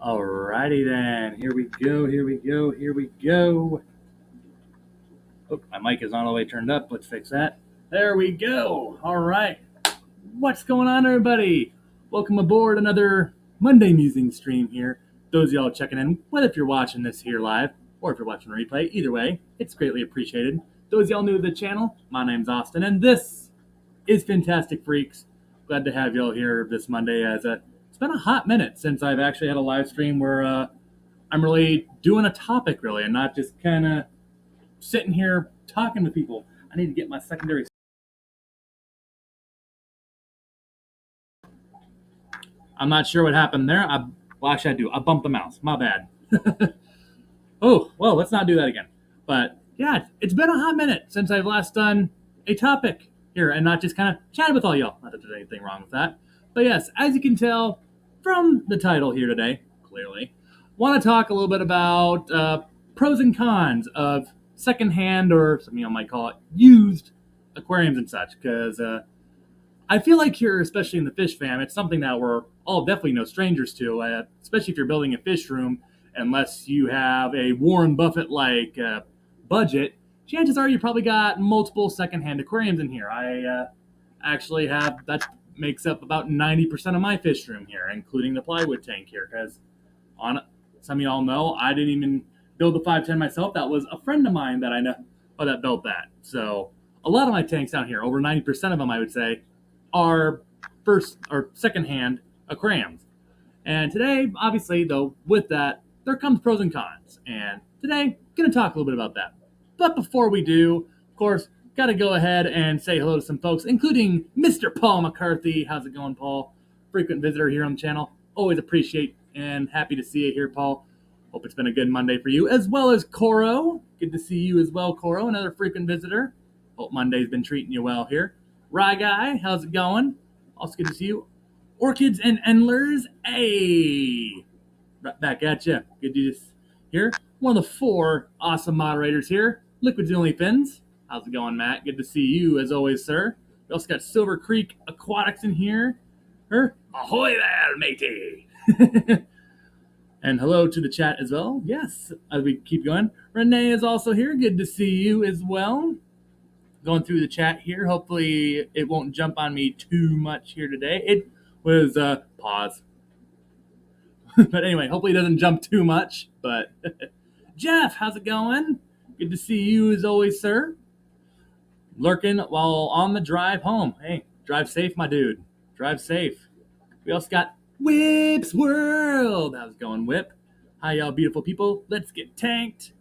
Alrighty then, here we go. Oh, my mic is not all the way turned up. Let's fix that. There we go. All right. What's going on, everybody? Welcome aboard another Monday Musing stream here. Those of y'all checking in, whether if you're watching this here live or if you're watching a replay, either way, it's greatly appreciated. Those of y'all new to the channel, my name's Austin, and this is Fantastic Freaks. Glad to have y'all here this Monday. It's been a hot minute since I've actually had a live stream where I'm really doing a topic, really, and not just kind of sitting here talking with people. I need to get my secondary. I'm not sure what happened there. Actually, I do. I bumped the mouse. My bad. Oh, well, let's not do that again. But yeah, it's been a hot minute since I've last done a topic here and not just kind of chatted with all y'all. Not that there's anything wrong with that. But yes, as you can tell from the title here today, clearly, want to talk a little bit about pros and cons of secondhand, or some y'all might call it used, aquariums and such. Because I feel like here, especially in the fish fam, it's something that we're all definitely no strangers to, especially if you're building a fish room. Unless you have a Warren Buffett-like budget, chances are you probably got multiple secondhand aquariums in here. I actually have, that makes up about 90% of my fish room here, including the plywood tank here, because some of y'all know I didn't even build the 510 myself. That was a friend of mine that I know that built that. So a lot of my tanks down here, over 90% of them, I would say, are first or secondhand aquariums. And today, obviously, though, with that, there comes pros and cons. And today, I'm going to talk a little bit about that. But before we do, of course, got to go ahead and say hello to some folks, including Mr. Paul McCarthy. How's it going, Paul? Frequent visitor here on the channel. Always appreciate and happy to see you here, Paul. Hope it's been a good Monday for you, as well as Coro. Good to see you as well, Coro, another frequent visitor. Hope Monday's been treating you well here. Rye Guy, how's it going? Also good to see you. Orchids and Endlers, hey! Right back at you. Good to just here. One of the four awesome moderators here. Liquids and Only Fins. How's it going, Matt? Good to see you, as always, sir. We also got Silver Creek Aquatics in here. Ahoy there, matey! And hello to the chat as well. Yes, as we keep going. Renee is also here. Good to see you as well. Going through the chat here. Hopefully it won't jump on me too much here today. It was pause. But anyway, hopefully it doesn't jump too much. But Jeff, how's it going? Good to see you as always, sir. Lurking while on the drive home. Hey, drive safe, my dude. Drive safe. We also got Whip's World. How's it going, Whip? Hi, y'all beautiful people. Let's get tanked.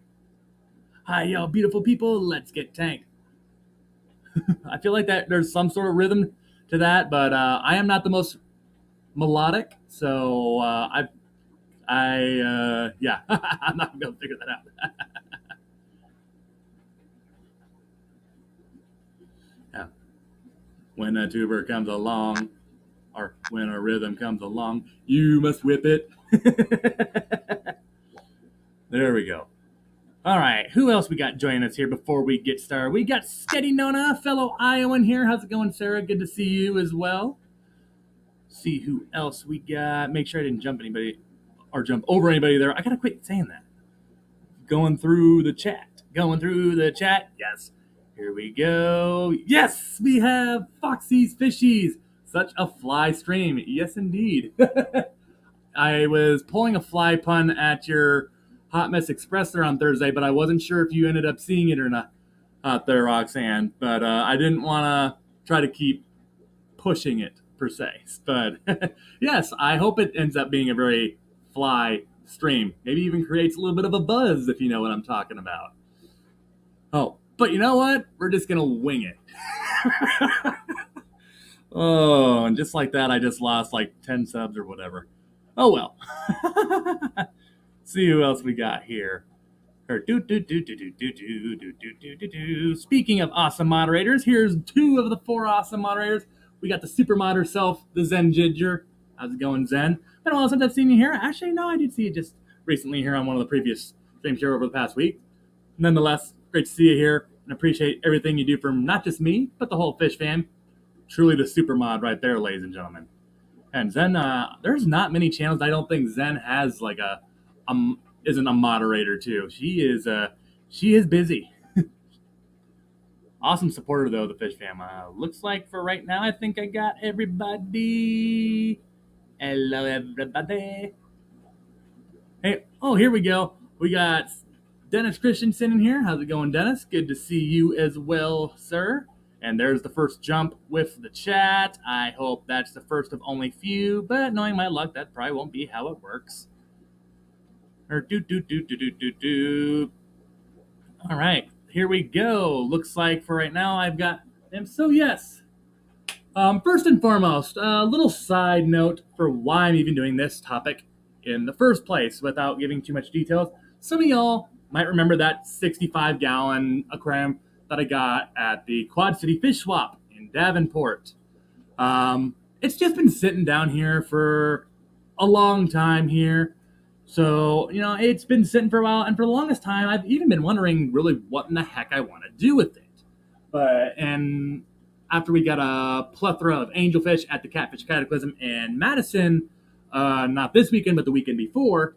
Hi, y'all beautiful people. Let's get tanked. I feel like that there's some sort of rhythm to that, but I am not the most melodic, so yeah, I'm not going to figure that out. Yeah. When a tuber comes along, or when a rhythm comes along, you must whip it. There we go. All right, who else we got joining us here before we get started? We got Steady Nona, fellow Iowan here. How's it going, Sarah? Good to see you as well. See who else we got. Make sure I didn't jump anybody or jump over anybody there. I gotta quit saying that. Going through the chat. Yes. Here we go. Yes, we have Foxy's Fishies. Such a fly stream. Yes, indeed. I was pulling a fly pun at your Hot Mess Express there on Thursday, but I wasn't sure if you ended up seeing it or not out there, Roxanne. But I didn't want to try to keep pushing it, per se. But yes, I hope it ends up being a very fly stream. Maybe even creates a little bit of a buzz, if you know what I'm talking about. Oh, but you know what? We're just going to wing it. Oh, and just like that, I just lost like 10 subs or whatever. Oh, well. See who else we got here. Speaking of awesome moderators, here's two of the four awesome moderators. We got the super mod herself, the Zen Ginger. How's it going, Zen? Been a while since I've seen you here. Actually, no, I did see you just recently here on one of the previous streams here over the past week. Nonetheless, great to see you here and appreciate everything you do for not just me, but the whole fish fam. Truly the super mod right there, ladies and gentlemen. And Zen, there's not many channels. I don't think Zen has like isn't a moderator too. She is busy. Awesome supporter though, the Fish Fam. Looks like for right now, I think I got everybody. Hello, everybody. Hey, oh, here we go. We got Dennis Christensen in here. How's it going, Dennis? Good to see you as well, sir. And there's the first jump with the chat. I hope that's the first of only few, but knowing my luck, that probably won't be how it works. Or do. All right, here we go. Looks like for right now I've got them. So yes, first and foremost, a little side note for why I'm even doing this topic in the first place without giving too much details. Some of y'all might remember that 65-gallon aquarium that I got at the Quad City Fish Swap in Davenport. It's just been sitting down here for a long time here. So, it's been sitting for a while, and for the longest time, I've even been wondering really what in the heck I want to do with it. And after we got a plethora of angelfish at the Catfish Cataclysm in Madison, not this weekend, but the weekend before,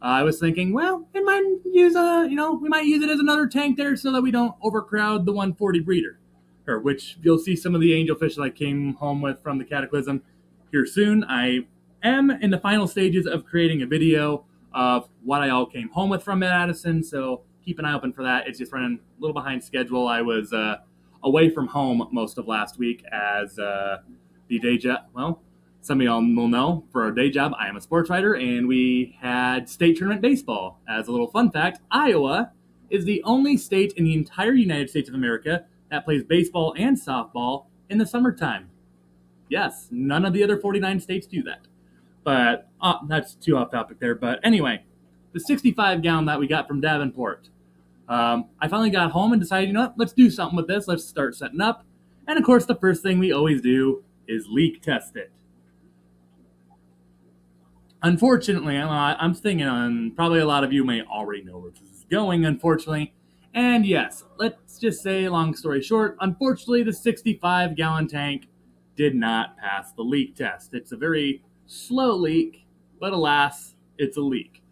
I was thinking, well, we might use it as another tank there so that we don't overcrowd the 140 breeder, or which you'll see some of the angelfish that I came home with from the Cataclysm here soon. I am in the final stages of creating a video of what I all came home with from Madison, so keep an eye open for that. It's just running a little behind schedule. I was away from home most of last week as the day job. Well, some of y'all will know, for our day job, I am a sports writer, and we had state tournament baseball. As a little fun fact, Iowa is the only state in the entire United States of America that plays baseball and softball in the summertime. Yes, none of the other 49 states do that. But that's too off topic there. But anyway, the 65-gallon that we got from Davenport. I finally got home and decided, let's do something with this. Let's start setting up. And of course, the first thing we always do is leak test it. Unfortunately, I'm thinking probably a lot of you may already know where this is going, unfortunately. And yes, let's just say, long story short, unfortunately, the 65-gallon tank did not pass the leak test. It's a very slow leak, but alas, it's a leak.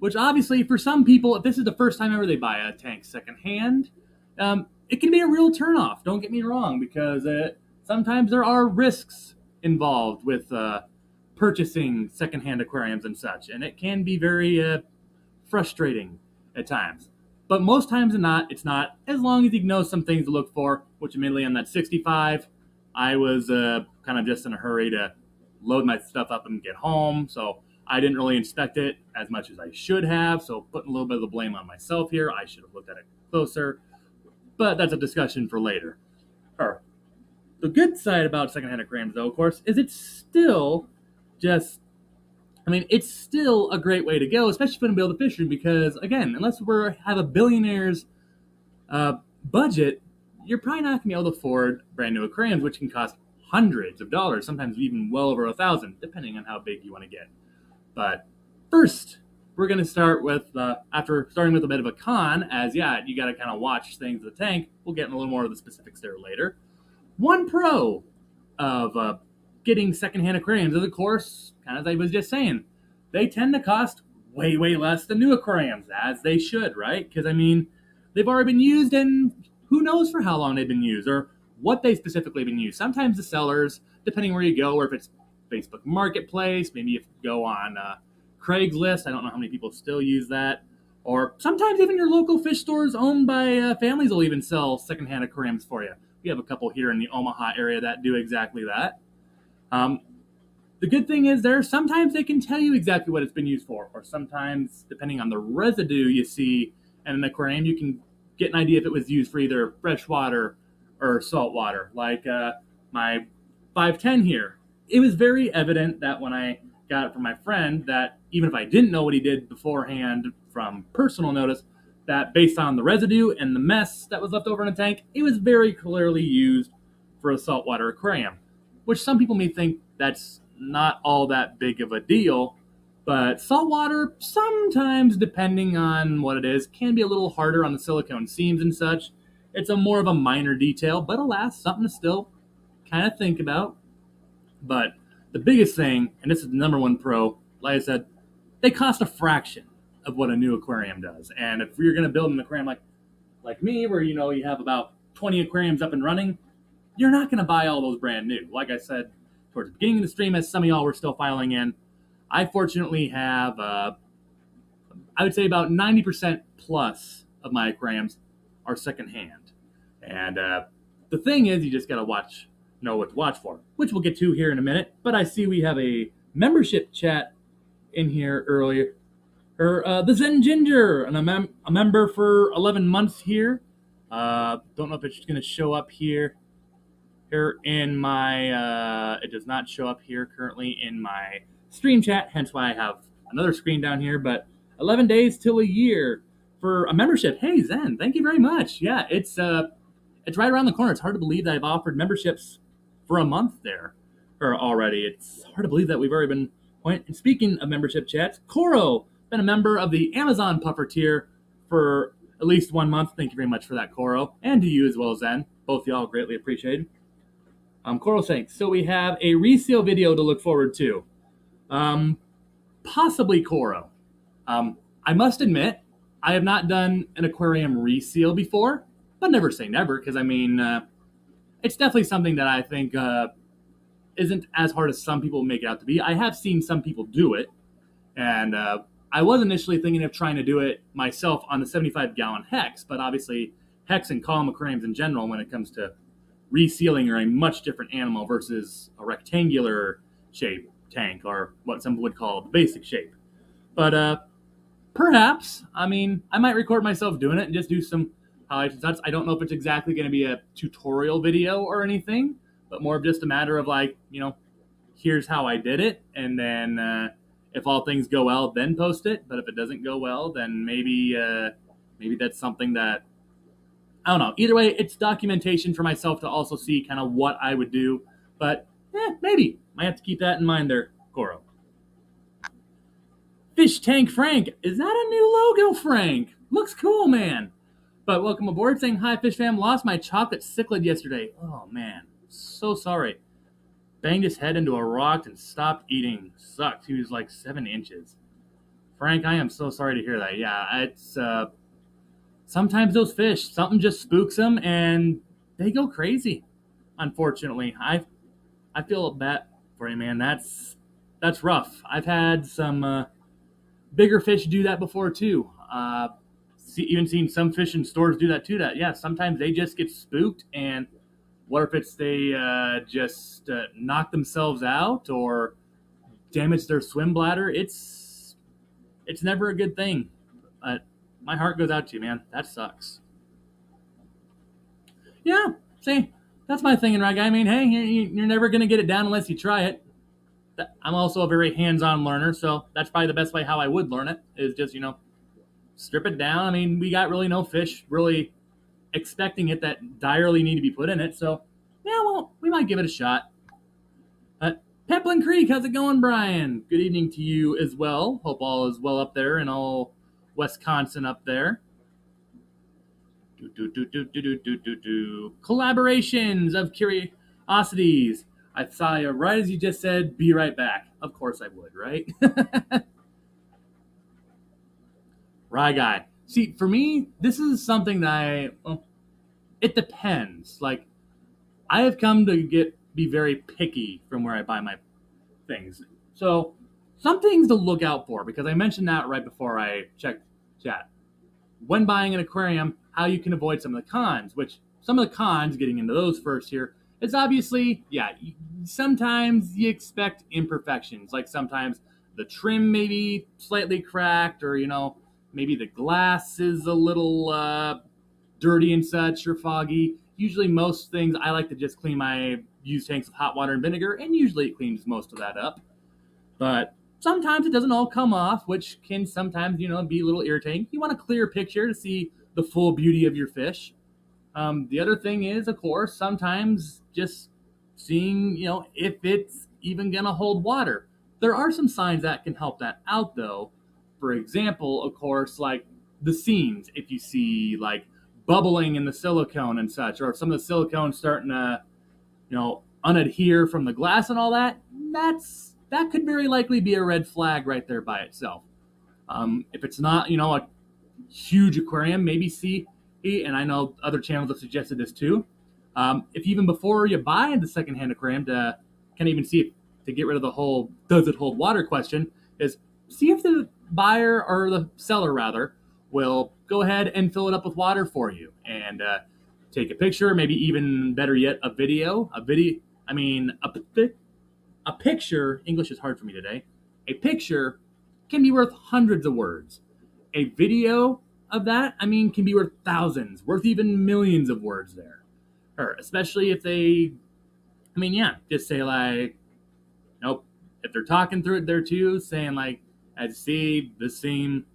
Which obviously, for some people, if this is the first time ever they buy a tank secondhand, it can be a real turnoff. Don't get me wrong, because sometimes there are risks involved with purchasing secondhand aquariums and such, and it can be very frustrating at times. But most times than not, it's not, as long as you know some things to look for, which admittedly on that 65, I was kind of just in a hurry to load my stuff up and get home, so I didn't really inspect it as much as I should have, so putting a little bit of the blame on myself here. I should have looked at it closer, but that's a discussion for later. The good side about secondhand aquariums, though, of course, is it's still it's still a great way to go, especially if you want to build a fishery, because, again, unless we have a billionaire's budget, you're probably not going to be able to afford brand new aquariums, which can cost hundreds of dollars, sometimes even well over $1,000, depending on how big you want to get. But first, we're going to start with, after starting with a bit of a con, as, you got to kind of watch things in the tank. We'll get in a little more of the specifics there later. One pro of getting secondhand aquariums is, of course, kind of as I was just saying, they tend to cost way, way less than new aquariums, as they should, right? Because, they've already been used, and who knows for how long they've been used, or what they specifically been used. Sometimes the sellers, depending where you go, or if it's Facebook Marketplace, maybe if you go on Craigslist, I don't know how many people still use that, or sometimes even your local fish stores owned by families will even sell secondhand aquariums for you. We have a couple here in the Omaha area that do exactly that. The good thing is sometimes they can tell you exactly what it's been used for, or sometimes, depending on the residue you see in an aquarium, you can get an idea if it was used for either fresh water or salt water. Like my 510 here, it was very evident that when I got it from my friend, that even if I didn't know what he did beforehand from personal notice, that based on the residue and the mess that was left over in the tank, it was very clearly used for a saltwater aquarium, which some people may think that's not all that big of a deal, but saltwater, sometimes, depending on what it is, can be a little harder on the silicone seams and such. It's more of a minor detail, but alas, something to still kind of think about. But the biggest thing, and this is the number one pro, like I said, they cost a fraction of what a new aquarium does. And if you're going to build an aquarium like me, where you have about 20 aquariums up and running, you're not going to buy all those brand new. Like I said towards the beginning of the stream, as some of y'all were still filing in, I fortunately have, I would say about 90% plus of my aquariums are secondhand. And the thing is, you just got to know what to watch for, which we'll get to here in a minute. But I see we have a membership chat in here earlier. The Zen Ginger, and a member for 11 months here. Don't know if it's going to show up here in my, it does not show up here currently in my stream chat, hence why I have another screen down here, but 11 days till a year for a membership. Hey, Zen, thank you very much. Yeah, it's right around the corner. It's hard to believe that I've offered memberships for a month there already. It's hard to believe that we've already been and speaking of membership chats, Coro, been a member of the Amazon Puffer tier for at least 1 month. Thank you very much for that, Coro. And to you as well, Zen. Both y'all greatly appreciated. Coro saying, so we have a reseal video to look forward to. Possibly Coro. I must admit, I have not done an aquarium reseal before, but never say never, because it's definitely something that I think isn't as hard as some people make it out to be. I have seen some people do it, and I was initially thinking of trying to do it myself on the 75-gallon Hex, but obviously Hex and column aquariums in general, when it comes to resealing, are a much different animal versus a rectangular shape tank, or what some would call the basic shape. But perhaps, I might record myself doing it and just do some highlights and such. I don't know if it's exactly going to be a tutorial video or anything, but more of just a matter of here's how I did it, and then if all things go well, then post it. But if it doesn't go well, then maybe that's something that, I don't know. Either way, it's documentation for myself to also see kind of what I would do. But maybe. Might have to keep that in mind there, Goro. Fish Tank Frank. Is that a new logo, Frank? Looks cool, man. But welcome aboard, saying, hi, Fish Fam. Lost my chocolate cichlid yesterday. Oh, man. So sorry. Banged his head into a rock and stopped eating. Sucks. He was like 7 inches. Frank, I am so sorry to hear that. Yeah, it's sometimes those fish, something just spooks them and they go crazy. Unfortunately, I feel bad for you, man. That's rough. I've had some bigger fish do that before too. Even seen some fish in stores do that too. Yeah, sometimes they just get spooked, and what if it's they just knock themselves out or damage their swim bladder? It's never a good thing. My heart goes out to you, man. That sucks. Yeah, see, that's my thing, Rag. Hey, you're never going to get it down unless you try it. I'm also a very hands-on learner, so that's probably the best way how I would learn it, is just, strip it down. We got really no fish really expecting it that direly need to be put in it, so, yeah, well, we might give it a shot. Peplin Creek, how's it going, Brian? Good evening to you as well. Hope all is well up there in all Wisconsin up there. Collaborations of curiosities. I saw you right as you just said, be right back. Of course I would, right? Right, guy. See, for me, this is something that it depends. Like, I have come to be very picky from where I buy my things. So, some things to look out for, because I mentioned that right before I checked chat. When buying an aquarium, how you can avoid some of the cons, which some of the cons, getting into those first here, is obviously, sometimes you expect imperfections. Like sometimes the trim may be slightly cracked, or, maybe the glass is a little dirty and such, or foggy. Usually most things, I like to just clean my used tanks with hot water and vinegar, and usually it cleans most of that up. But sometimes it doesn't all come off, which can sometimes, be a little irritating. You want a clear picture to see the full beauty of your fish. The other thing is, of course, sometimes just seeing, if it's even going to hold water. There are some signs that can help that out, though. For example, of course, like the seams. If you see, like, bubbling in the silicone and such, or if some of the silicone starting to, unadhere from the glass and all that, that could very likely be a red flag right there by itself. If it's not, a huge aquarium, maybe see, and I know other channels have suggested this too. If even before you buy the secondhand aquarium to kind of even see if, to get rid of the whole does it hold water question, is see if the buyer or the seller rather will go ahead and fill it up with water for you and take a picture, maybe even better yet, a video. I mean, a picture. English is hard for me today. A picture can be worth hundreds of words. A video of that, can be worth thousands, worth even millions of words there. Or especially if they, just say like, nope. If they're talking through it there too, saying like, I see this seam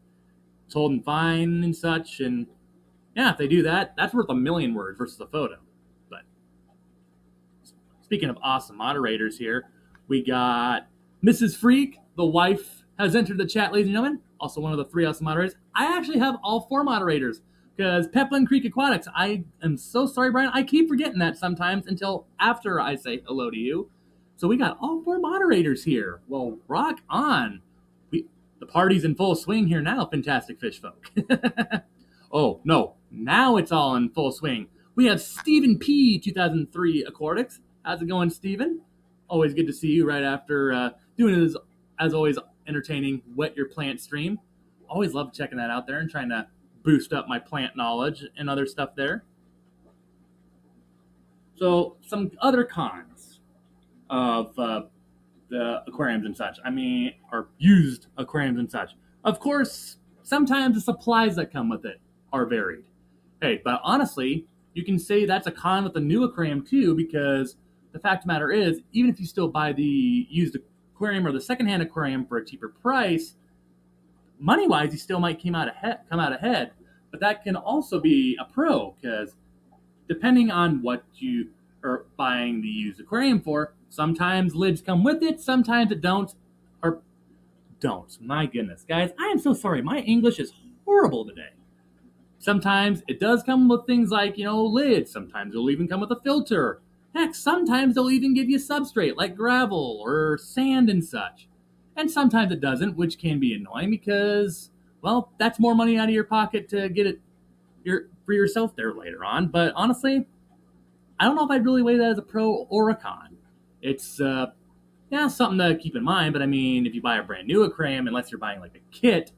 it's holding fine and such, and yeah, if they do that, that's worth a million words versus a photo. But speaking of awesome moderators here, we got Mrs. Freak, the wife, has entered the chat, ladies and gentlemen. Also one of the 3 awesome moderators. I actually have all 4 moderators because Peplin Creek Aquatics, I am so sorry, Brian. I keep forgetting that sometimes until after I say hello to you. So we got all 4 moderators here. Well, rock on. The party's in full swing here now, fantastic fish folk. Oh, no. Now it's all in full swing. We have Stephen P. 2003 Aquatics. How's it going, Stephen? Always good to see you right after doing his, as always, entertaining Wet Your Plant stream. Always love checking that out there and trying to boost up my plant knowledge and other stuff there. So some other cons of the aquariums and such. Or used aquariums and such. Of course, sometimes the supplies that come with it are varied. Hey, but honestly, you can say that's a con with the new aquarium too, because the fact of the matter is, even if you still buy the used aquarium or the secondhand aquarium for a cheaper price, money-wise, you still might come out ahead. But that can also be a pro, because depending on what you are buying the used aquarium for, sometimes lids come with it, sometimes it don't. Or don't. My goodness, guys, I am so sorry. My English is horrible today. Sometimes it does come with things like, lids. Sometimes it'll even come with a filter. Heck, sometimes they'll even give you substrate like gravel or sand and such. And sometimes it doesn't, which can be annoying because, well, that's more money out of your pocket to get it for yourself there later on. But honestly, I don't know if I'd really weigh that as a pro or a con. It's, something to keep in mind. But if you buy a brand new aquarium, unless you're buying like a kit,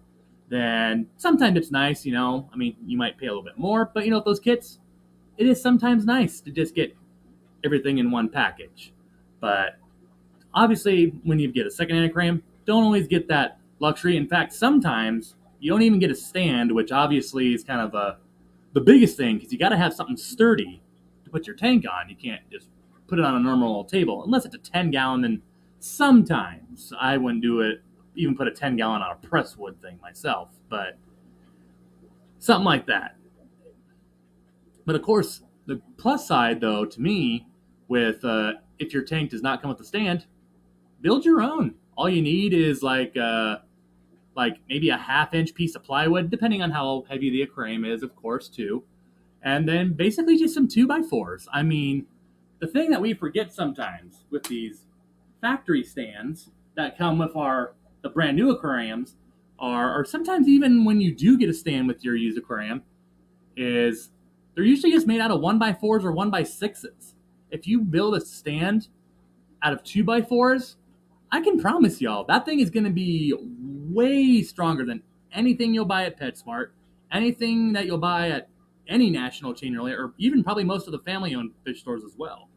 then sometimes it's nice, you might pay a little bit more. But, with those kits, it is sometimes nice to just get everything in one package. But obviously, when you get a secondhand aquarium, don't always get that luxury. In fact, sometimes you don't even get a stand, which obviously is kind of the biggest thing, because you got to have something sturdy to put your tank on. You can't just put it on a normal table, unless it's a 10-gallon. Then sometimes I wouldn't do it, even put a 10-gallon on a presswood thing myself, but something like that. But of course, the plus side, though, to me, with if your tank does not come with a stand, build your own. All you need is like maybe a half-inch piece of plywood, depending on how heavy the aquarium is, of course, too. And then basically just some 2x4s. The thing that we forget sometimes with these factory stands that come with the brand new aquariums or sometimes even when you do get a stand with your used aquarium, is they're usually just made out of 1x4s or 1x6s. If you build a stand out of 2x4s, I can promise y'all that thing is going to be way stronger than anything you'll buy at PetSmart, anything that you'll buy at any national chain really, or even probably most of the family-owned fish stores as well.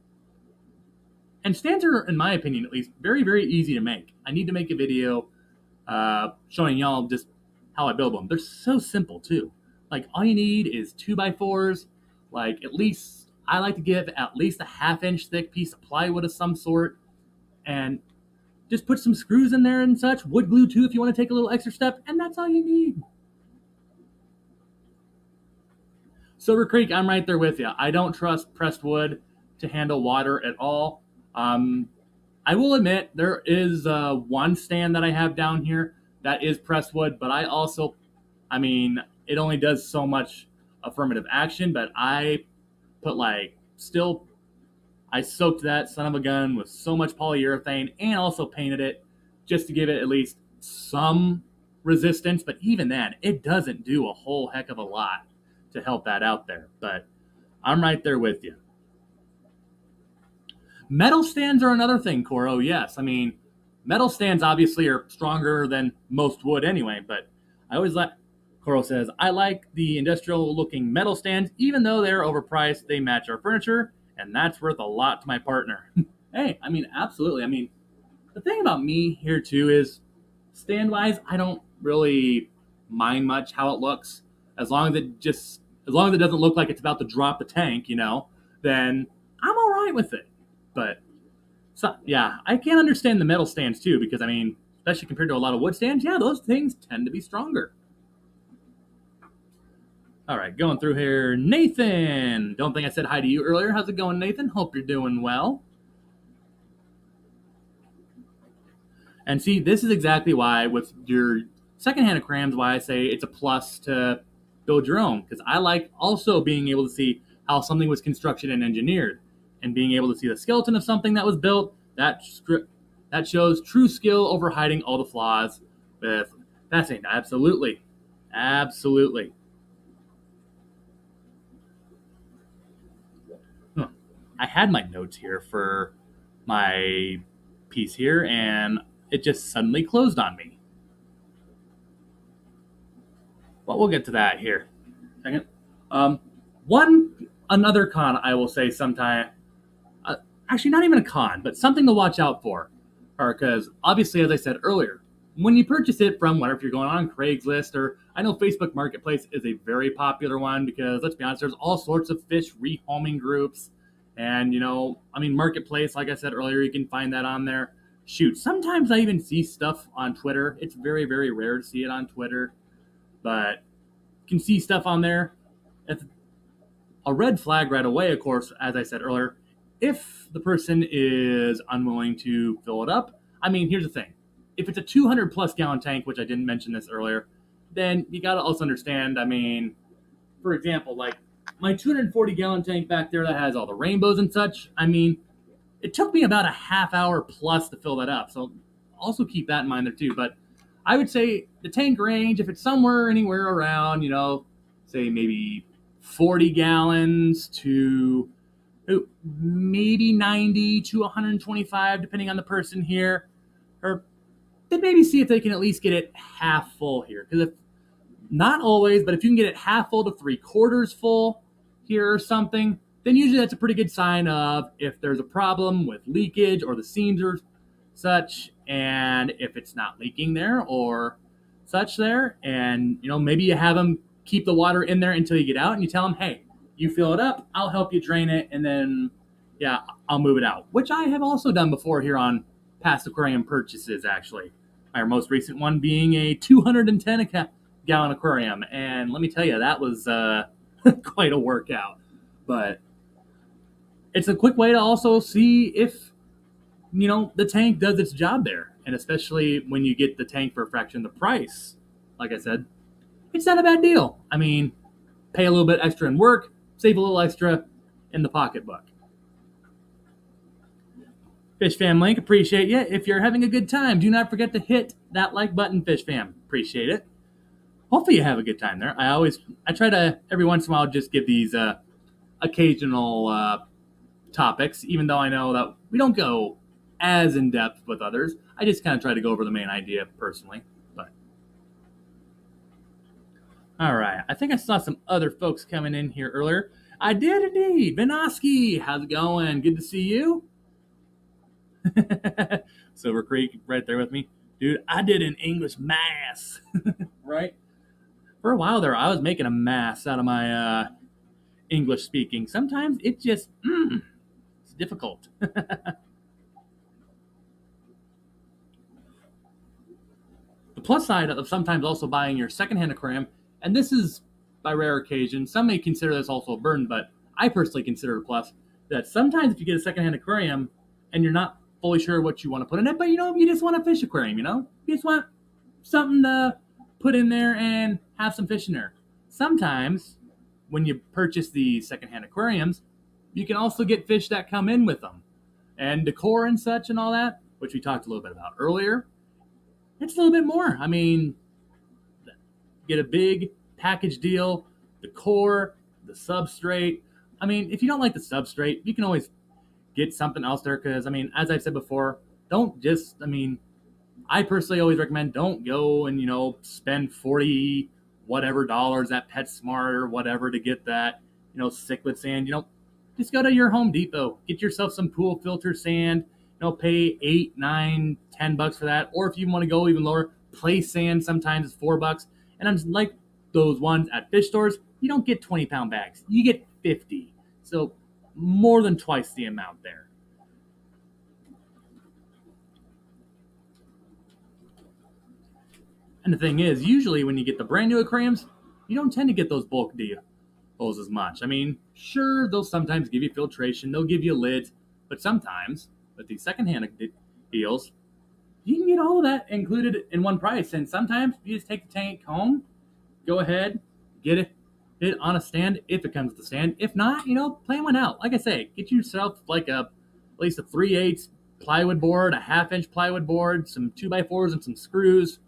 And stands are, in my opinion at least, very, very easy to make. I need to make a video showing y'all just how I build them. They're so simple too. Like, all you need is 2x4s, like at least, I like to give at least a half-inch thick piece of plywood of some sort, and just put some screws in there and such, wood glue too if you want to take a little extra step, and that's all you need. Silver Creek, I'm right there with you. I don't trust pressed wood to handle water at all. I will admit there is one stand that I have down here that is pressed wood, but I also, it only does so much affirmative action, but I put I I soaked that son of a gun with so much polyurethane and also painted it just to give it at least some resistance. But even then, it doesn't do a whole heck of a lot to help that out there. But I'm right there with you. Metal stands are another thing, Coro. Yes, I mean, metal stands obviously are stronger than most wood anyway, but I always like, Coro says, I like the industrial looking metal stands, even though they're overpriced, they match our furniture, and that's worth a lot to my partner. Hey, I mean, absolutely. I mean, the thing about me here too is stand wise, I don't really mind much how it looks. As long as it doesn't look like it's about to drop the tank, then I'm all right with it. But so yeah, I can't understand the metal stands too, because I mean, especially compared to a lot of wood stands, yeah, those things tend to be stronger. All right, going through here, Nathan. Don't think I said hi to you earlier. How's it going, Nathan? Hope you're doing well. And see, this is exactly why with your secondhand aquariums, why I say it's a plus to build your own, because I like also being able to see how something was constructed and engineered, and being able to see the skeleton of something that was built. That shows true skill over hiding all the flaws. With fascinating, absolutely, absolutely. Huh. I had my notes here for my piece here, and it just suddenly closed on me. But we'll get to that here. Second. One another con I will say sometime. Actually, not even a con, but something to watch out for, because obviously, as I said earlier, when you purchase it from whatever, if you're going on Craigslist, or I know Facebook Marketplace is a very popular one, because let's be honest, there's all sorts of fish rehoming groups, and I mean, Marketplace, like I said earlier, you can find that on there. Shoot, sometimes I even see stuff on Twitter. It's very, very rare to see it on Twitter, but you can see stuff on there. It's a red flag right away, of course, as I said earlier, if the person is unwilling to fill it up. I mean, here's the thing. If it's a 200 plus gallon tank, which I didn't mention this earlier, then you got to also understand, I mean, for example, like my 240 gallon tank back there that has all the rainbows and such, I mean, it took me about a half hour plus to fill that up. So also keep that in mind there too. But I would say the tank range, if it's somewhere anywhere around, say maybe 40 gallons to maybe 90 to 125, depending on the person here, or then maybe see if they can at least get it half full here. Because if not always, but if you can get it half full to 3/4 full here or something, then usually that's a pretty good sign of if there's a problem with leakage or the seams or such, and if it's not leaking there or such there, and maybe you have them keep the water in there until you get out, and you tell them, hey, you fill it up, I'll help you drain it, and then I'll move it out, which I have also done before here on past aquarium purchases. Actually, our most recent one being a 210 gallon aquarium, and let me tell you, that was quite a workout. But it's a quick way to also see if the tank does its job there, and especially when you get the tank for a fraction of the price. Like I said, it's not a bad deal. I mean, pay a little bit extra in work, save a little extra in the pocketbook. Fish Fam Link, appreciate you. If you're having a good time, do not forget to hit that like button, Fish Fam. Appreciate it. Hopefully you have a good time there. I try to every once in a while just give these occasional topics, even though I know that we don't go as in depth with others. I just kind of try to go over the main idea personally. But all right, I think I saw some other folks coming in here earlier. I did indeed. Vinoski, how's it going? Good to see you. Silver Creek right there with me. Dude, I did an English mass, right? For a while there, I was making a mass out of my English speaking. Sometimes it just, it's difficult. The plus side of sometimes also buying your secondhand aquarium, and this is by rare occasion, some may consider this also a burden, but I personally consider it a plus, that sometimes if you get a secondhand aquarium and you're not fully sure what you want to put in it, but you just want a fish aquarium, you just want something to put in there and have some fish in there. Sometimes when you purchase the secondhand aquariums, you can also get fish that come in with them. And decor and such and all that, which we talked a little bit about earlier, it's a little bit more. I mean, get a big package deal, decor, the substrate. I mean, if you don't like the substrate, you can always get something else there because, I mean, as I've said before, don't just, I mean, I personally always recommend don't go and, spend 40 whatever dollars at PetSmart or whatever to get that, cichlid sand. Just go to your Home Depot, get yourself some pool filter sand, pay $8, $9, $10 for that. Or if you want to go even lower, place sand sometimes it's $4. And I'm like those ones at fish stores, you don't get 20-pound bags, you get 50. So more than twice the amount there. And the thing is, usually when you get the brand new aquariums, you don't tend to get those bulk deals as much. I mean, sure, they'll sometimes give you filtration, they'll give you lids, but sometimes with these secondhand deals, you can get all of that included in one price. And sometimes you just take the tank home, go ahead, get it on a stand if it comes to the stand. If not, plan one out. Like I say, get yourself like at least a 3/8 plywood board, a 1/2-inch plywood board, some 2x4s and some screws.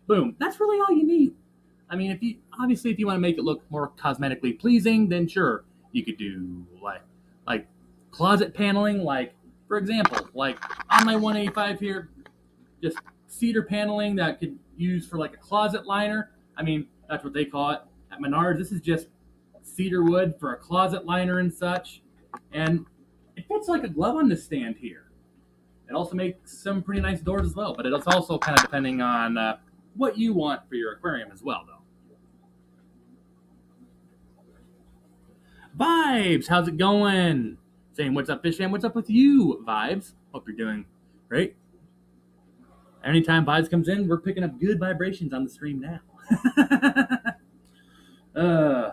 Boom. That's really all you need. I mean, if you want to make it look more cosmetically pleasing, then sure, you could do like closet paneling, like for example, like on my 185 here, just cedar paneling that could use for like a closet liner. I mean, that's what they call it at Menards. This is just cedar wood for a closet liner and such, and it fits like a glove on this stand here. It also makes some pretty nice doors as well, but it's also kind of depending on what you want for your aquarium as well, though. Vibes, how's it going? Saying what's up, fish fam? What's up with you, Vibes? Hope you're doing great. Anytime Vibes comes in, we're picking up good vibrations on the stream now.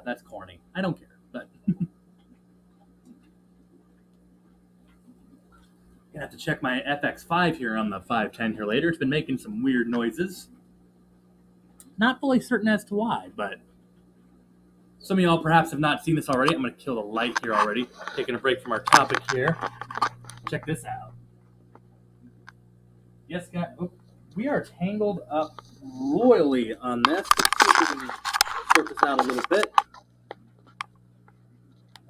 That's corny. I don't care, but gonna have to check my FX5 here on the 510 here later. It's been making some weird noises. Not fully certain as to why, but some of y'all perhaps have not seen this already. I'm going to kill the light here already. Taking a break from our topic here. Check this out. Yes, guys, we are tangled up royally on this. Let's see if we can sort this out a little bit.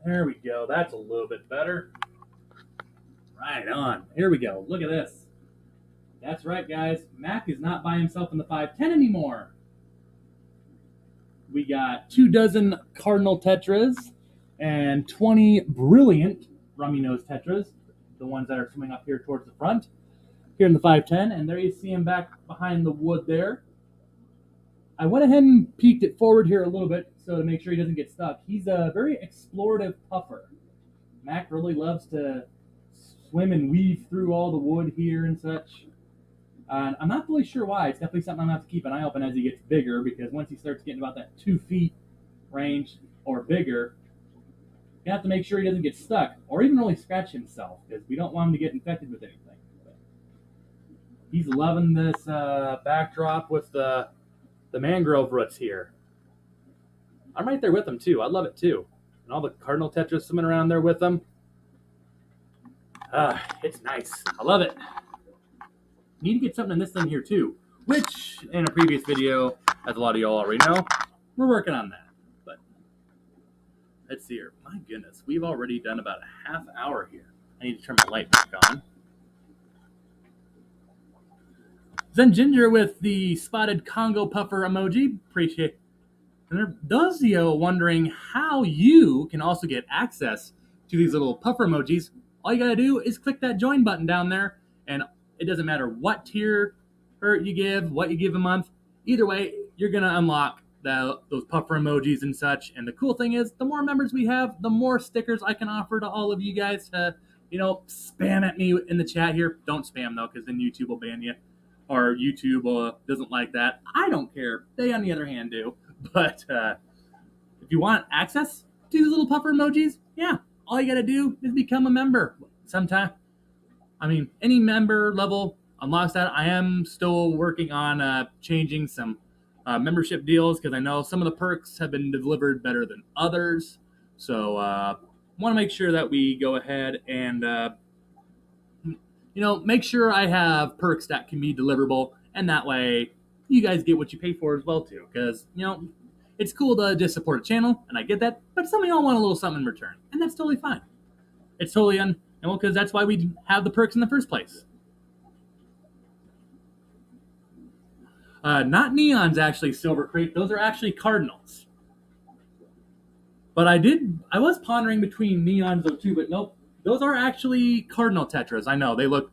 There we go. That's a little bit better. Right on. Here we go. Look at this. That's right, guys. Mac is not by himself in the 510 anymore. We got 24 cardinal tetras and 20 brilliant rummy nose tetras, the ones that are swimming up here towards the front, here in the 510. And there you see him back behind the wood there. I went ahead and peeked it forward here a little bit so to make sure he doesn't get stuck. He's a very explorative puffer. Mac really loves to swim and weave through all the wood here and such. I'm not really sure why. It's definitely something I'm going to have to keep an eye open as he gets bigger, because once he starts getting about that 2 feet range or bigger, you have to make sure he doesn't get stuck or even really scratch himself, because we don't want him to get infected with anything. But he's loving this backdrop with the mangrove roots here. I'm right there with him too. I love it too. And all the cardinal tetras swimming around there with them. It's nice. I love it. Need to get something in this thing here too, which in a previous video, as a lot of y'all already know, we're working on that. But let's see here. My goodness, we've already done about a half hour here. I need to turn my light back on. Zen Ginger with the spotted Congo puffer emoji. Appreciate it. And Dozio wondering how you can also get access to these little puffer emojis. All you gotta do is click that join button down there, and it doesn't matter what tier you give, what you give a month. Either way, you're going to unlock those puffer emojis and such. And the cool thing is, the more members we have, the more stickers I can offer to all of you guys to, spam at me in the chat here. Don't spam, though, because then YouTube will ban you. Or YouTube doesn't like that. I don't care. They, on the other hand, do. But if you want access to these little puffer emojis, yeah, all you got to do is become a member sometime. I mean, any member level unlocks that. I am still working on changing some membership deals, because I know some of the perks have been delivered better than others. So want to make sure that we go ahead and make sure I have perks that can be deliverable, and that way you guys get what you pay for as well too. Because it's cool to just support a channel, and I get that, but some of y'all want a little something in return, and that's totally fine. It's totally because that's why we have the perks in the first place. Not neons, actually, Silver Creek. Those are actually cardinals. But I was pondering between neons though too, but nope. Those are actually cardinal tetras. I know they look.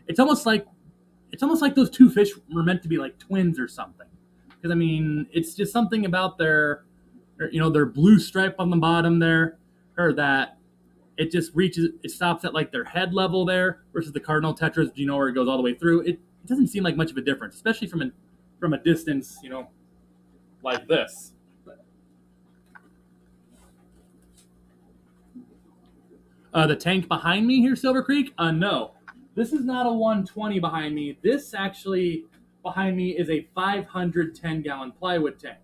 It's almost like those two fish were meant to be like twins or something. Because I mean, it's just something about their blue stripe on the bottom there, or that it just it stops at like their head level there, versus the cardinal tetras, where it goes all the way through. It doesn't seem like much of a difference, especially from a distance, like this. The tank behind me here, Silver Creek? No. This is not a 120 behind me. This actually behind me is a 510-gallon plywood tank.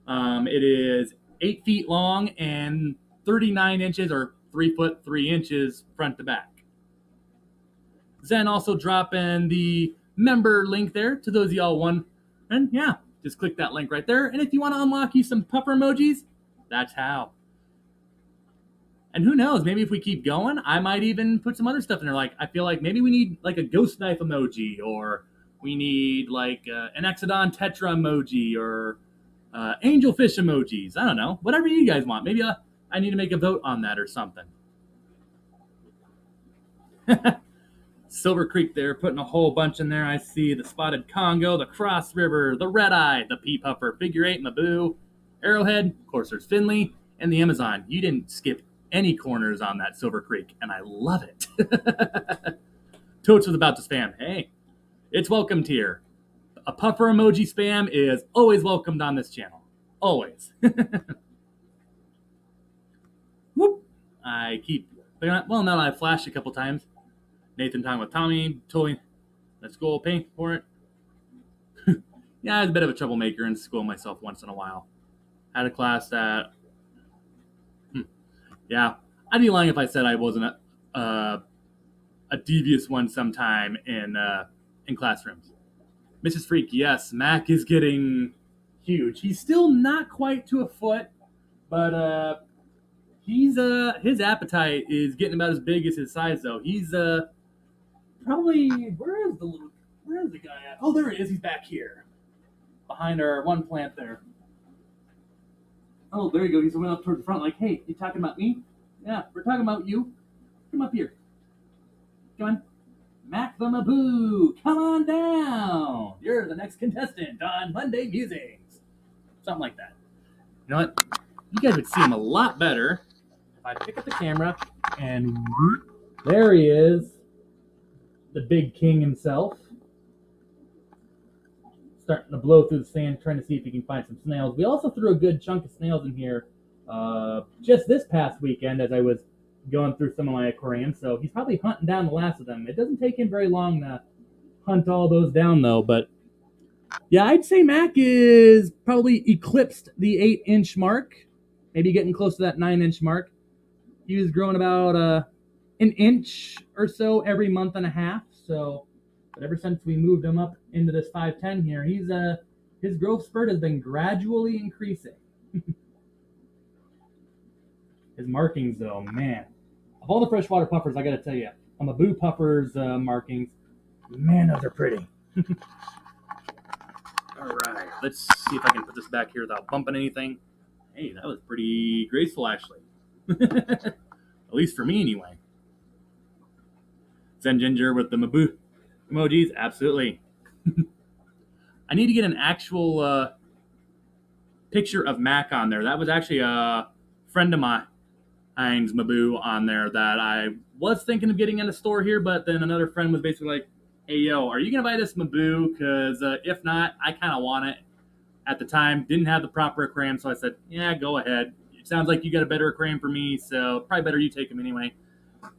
It is 8 feet long and 39 inches or 3 foot 3 inches front to back. Zen also dropping the member link there to those of y'all won. And yeah, just click that link right there. And if you want to unlock you some puffer emojis, that's how. And who knows, maybe if we keep going, I might even put some other stuff in there. Like, I feel like maybe we need like a ghost knife emoji, or we need like an Exodon Tetra emoji, or angelfish emojis. I don't know. Whatever you guys want. Maybe I need to make a vote on that or something. Silver Creek there, putting a whole bunch in there. I see the Spotted Congo, the Cross River, the Red Eye, the Pea Puffer, Figure 8, Maboo, Arrowhead. Of course, there's Finley, and the Amazon. You didn't skip any corners on that, Silver Creek, and I love it. Totes was about to spam. Hey, it's welcomed here. A puffer emoji spam is always welcomed on this channel. Always. Whoop. I keep... Well, now I flashed a couple times. Nathan talking with Tommy. Totally. Let's go pay for it. Yeah, I was a bit of a troublemaker in school myself once in a while. Had a class that... Yeah, I'd be lying if I said I wasn't a devious one sometime in classrooms. Mrs. Freak, yes, Mac is getting huge. He's still not quite to a foot, but his appetite is getting about as big as his size though. He's probably where is the guy at? Oh, there he is. He's back here behind our one plant there. Oh, there you go. He's went up towards the front like, hey, you talking about me? Yeah, we're talking about you. Come up here. Come on. Mac the Maboo, come on down. You're the next contestant on Monday Musings. Something like that. You know what? You guys would see him a lot better if I pick up the camera and there he is. The big king himself. Starting to blow through the sand, trying to see if he can find some snails. We also threw a good chunk of snails in here just this past weekend as I was going through some of my aquariums. So he's probably hunting down the last of them. It doesn't take him very long to hunt all those down, though. But yeah, I'd say Mac is probably eclipsed the 8-inch mark, maybe getting close to that 9-inch mark. He was growing about an inch or so every month and a half. So, but ever since we moved him up into this 5'10" here, his growth spurt has been gradually increasing. His markings, though, man. Of all the freshwater puffers, I gotta tell you, on the Maboo puffers markings, man, those are pretty. All right, let's see if I can put this back here without bumping anything. Hey, that was pretty graceful, actually. At least for me, anyway. Zen Ginger with the Maboo emojis, absolutely. I need to get an actual picture of Mac on there. That was actually a friend of mine's Maboo on there that I was thinking of getting in a store here, but then another friend was basically like, hey, yo, are you going to buy this Maboo? Because if not, I kind of want it. At the time, didn't have the proper aquarium, so I said, yeah, go ahead. It sounds like you got a better aquarium for me, so probably better you take them anyway.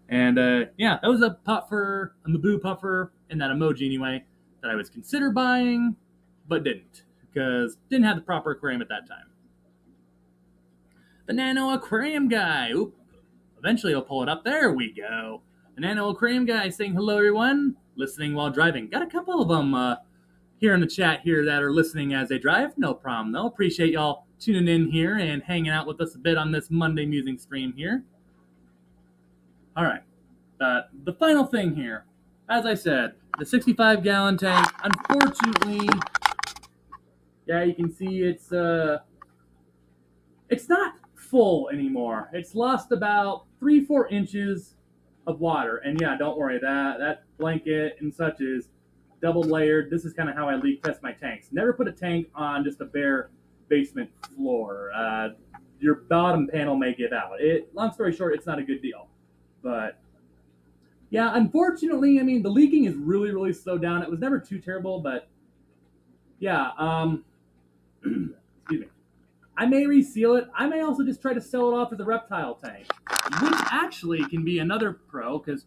And yeah, that was a Maboo puffer, and that emoji anyway, that I was consider buying, but didn't, because didn't have the proper aquarium at that time. The Nano Aquarium guy. Oop, Eventually I'll pull it up. There we go. The Nano Aquarium guy saying hello, everyone. Listening while driving. Got a couple of them here in the chat here that are listening as they drive. No problem, though. Appreciate y'all tuning in here and hanging out with us a bit on this Monday Musing stream here. All right. The final thing here, as I said, the 65-gallon tank, unfortunately, yeah, you can see it's not full anymore. It's lost about 3-4 inches of water. And yeah, don't worry, that blanket and such is double layered. This is kind of how I leak test my tanks. Never put a tank on just a bare basement floor. Your bottom panel may give out. Long story short, it's not a good deal. But yeah, unfortunately, I mean, the leaking is really, really slowed down. It was never too terrible, but yeah, excuse me. I may reseal it. I may also just try to sell it off as a reptile tank, which actually can be another pro, because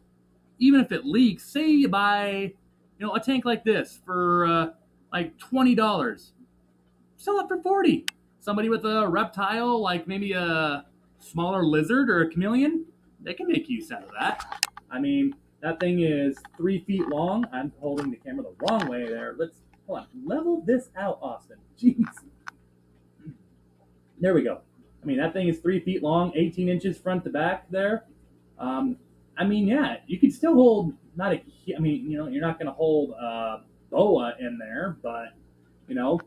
even if it leaks, say you buy, a tank like this for like $20, sell it for $40. Somebody with a reptile, like maybe a smaller lizard or a chameleon, they can make use out of that. I mean, that thing is 3 feet long. I'm holding the camera the wrong way there. Hold on, level this out, Austin. Jeez. There we go. I mean, that thing is 3 feet long, 18 inches front to back there. I mean, yeah, you can still hold, you're not going to hold boa in there, but, you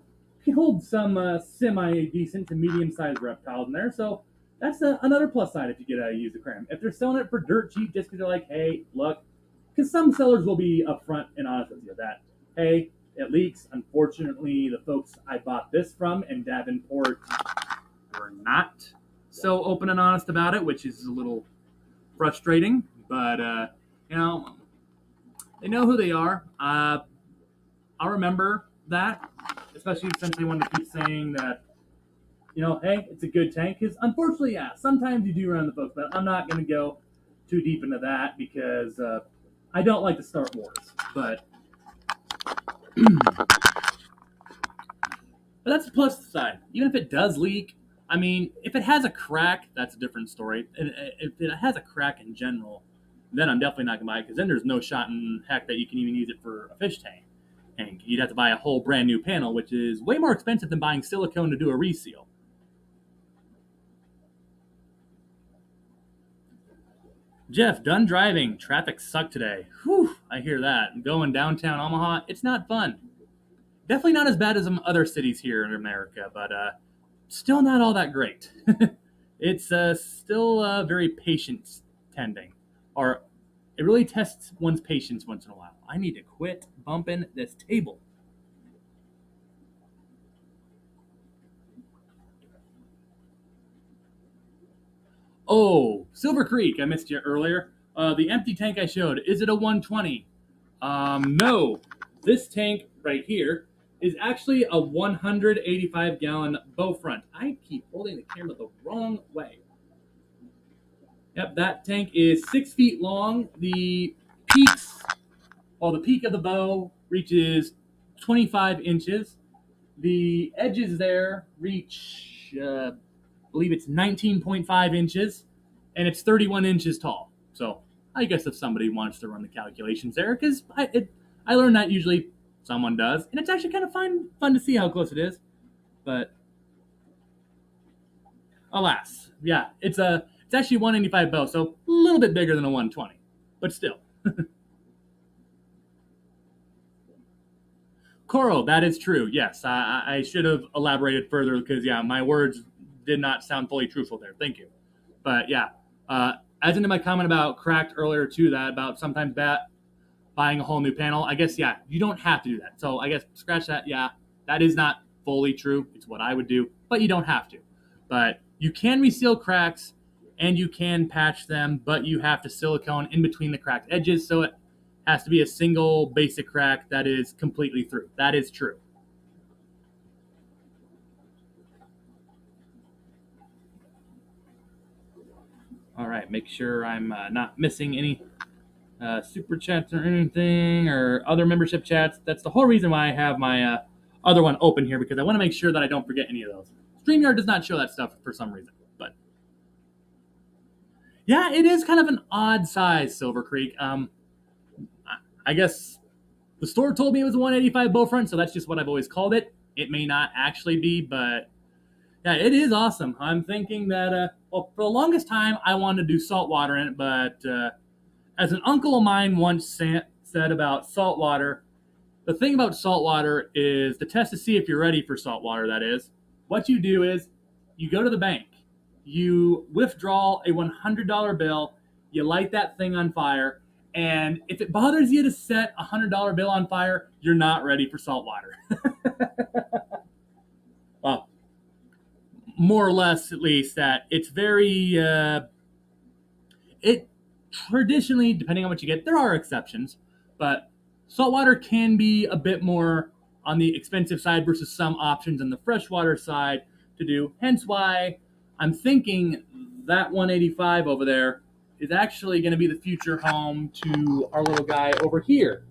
can hold some semi-decent to medium-sized reptiles in there. So that's another plus side if you get a used aquarium. If they're selling it for dirt cheap just because they're like, hey, look, because some sellers will be upfront and honest with you that, hey, it leaks. Unfortunately, the folks I bought this from in Davenport were not so open and honest about it, which is a little frustrating. But, they know who they are. I'll remember that, especially since they want to keep saying that, hey, it's a good tank. Because unfortunately, yeah, sometimes you do run the folks, but I'm not going to go too deep into that because I don't like to start wars. But that's the plus side. Even if it does leak, I mean, if it has a crack, that's a different story. If it has a crack in general, then I'm definitely not going to buy it, because then there's no shot in heck that you can even use it for a fish tank. And you'd have to buy a whole brand new panel, which is way more expensive than buying silicone to do a reseal. Jeff, done driving. Traffic sucked today. Whew, I hear that. Going downtown Omaha, it's not fun. Definitely not as bad as some other cities here in America, but still not all that great. It's still very patience tending. Or it really tests one's patience once in a while. I need to quit bumping this table. Oh, Silver Creek, I missed you earlier. The empty tank I showed, is it a 120? No. This tank right here is actually a 185-gallon bow front. I keep holding the camera the wrong way. Yep, that tank is 6 feet long. The peak of the bow reaches 25 inches. The edges there reach, I believe it's 19.5 inches, and it's 31 inches tall. So I guess if somebody wants to run the calculations there, because I learned that usually someone does, and it's actually kind of fun to see how close it is. But alas, yeah, it's actually 185 bow, so a little bit bigger than a 120, but still. Coral, that is true. Yes, I should have elaborated further because, yeah, my words did not sound fully truthful there. Thank you. But, yeah, as into my comment about cracked earlier, too, that about sometimes buying a whole new panel, I guess, yeah, you don't have to do that. So I guess scratch that. Yeah, that is not fully true. It's what I would do, but you don't have to. But you can reseal cracks and you can patch them, but you have to silicone in between the cracked edges, so it has to be a single basic crack that is completely through. That is true. All right, make sure I'm not missing any super chats or anything or other membership chats. That's the whole reason why I have my other one open here, because I want to make sure that I don't forget any of those. StreamYard does not show that stuff for some reason, but Yeah, it is kind of an odd size, Silver Creek. I guess the store told me it was a 185 bow front, so that's just what I've always called it. It may not actually be, but yeah, it is awesome. I'm thinking that, well, for the longest time, I wanted to do saltwater in it, but as an uncle of mine once said about saltwater, the thing about saltwater is the test to see if you're ready for saltwater, that is, what you do is you go to the bank, you withdraw a $100 bill, you light that thing on fire, and if it bothers you to set a $100 bill on fire, you're not ready for saltwater. Well, more or less, at least, that it's very, it traditionally, depending on what you get, there are exceptions, but saltwater can be a bit more on the expensive side versus some options on the freshwater side to do. Hence why I'm thinking that 185 over there is actually going to be the future home to our little guy over here.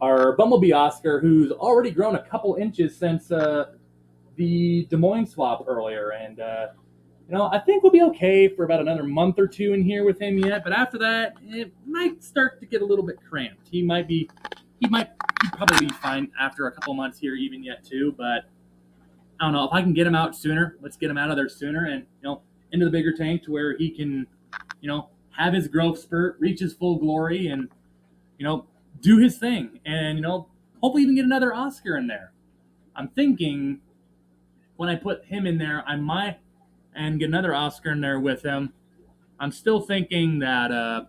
Our Bumblebee Oscar, who's already grown a couple inches since the Des Moines swap earlier. And I think we'll be okay for about another month or two in here with him yet. But after that, it might start to get a little bit cramped. He'd probably be fine after a couple months here even yet too. But I don't know, if I can get him out sooner, let's get him out of there sooner and, into the bigger tank to where he can, have his growth spurt, reach his full glory and, do his thing. And, hopefully even get another Oscar in there. I'm thinking when I put him in there, I might and get another Oscar in there with him. I'm still thinking that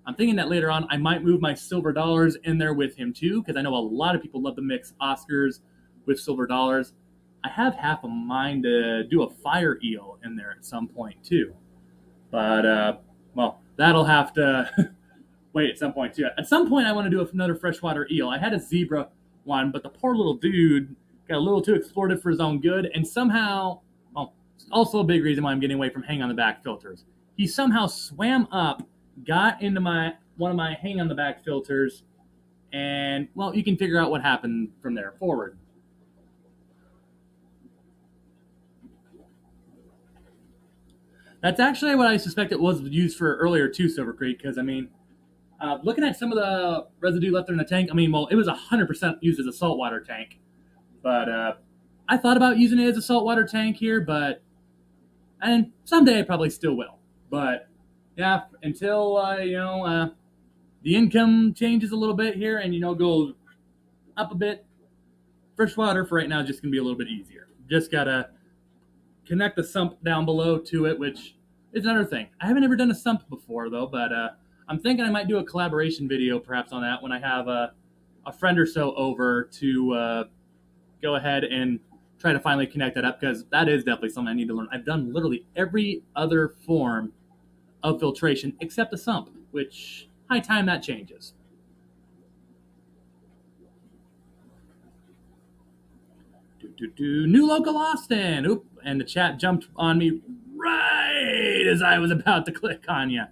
later on I might move my silver dollars in there with him too, because I know a lot of people love to mix Oscars with silver dollars. I have half a mind to do a fire eel in there at some point too, but well, that'll have to wait at some point too. At some point, I want to do another freshwater eel. I had a zebra one, but the poor little dude got a little too exploited for his own good, and somehow, well, also a big reason why I'm getting away from hang on the back filters. He somehow swam up, got into one of my hang on the back filters, and well, you can figure out what happened from there forward. That's actually what I suspect it was used for earlier too, Silver Creek, because I mean, looking at some of the residue left in the tank, I mean, well, it was 100% used as a saltwater tank, but I thought about using it as a saltwater tank here, and someday I probably still will. But yeah, until the income changes a little bit here and goes up a bit, freshwater for right now is just gonna be a little bit easier. Just gotta connect the sump down below to it, which is another thing. I haven't ever done a sump before though, but I'm thinking I might do a collaboration video perhaps on that when I have a friend or so over to go ahead and try to finally connect that up, because that is definitely something I need to learn. I've done literally every other form of filtration except the sump, which high time that changes. New local Austin. Oop, and the chat jumped on me right as I was about to click on you.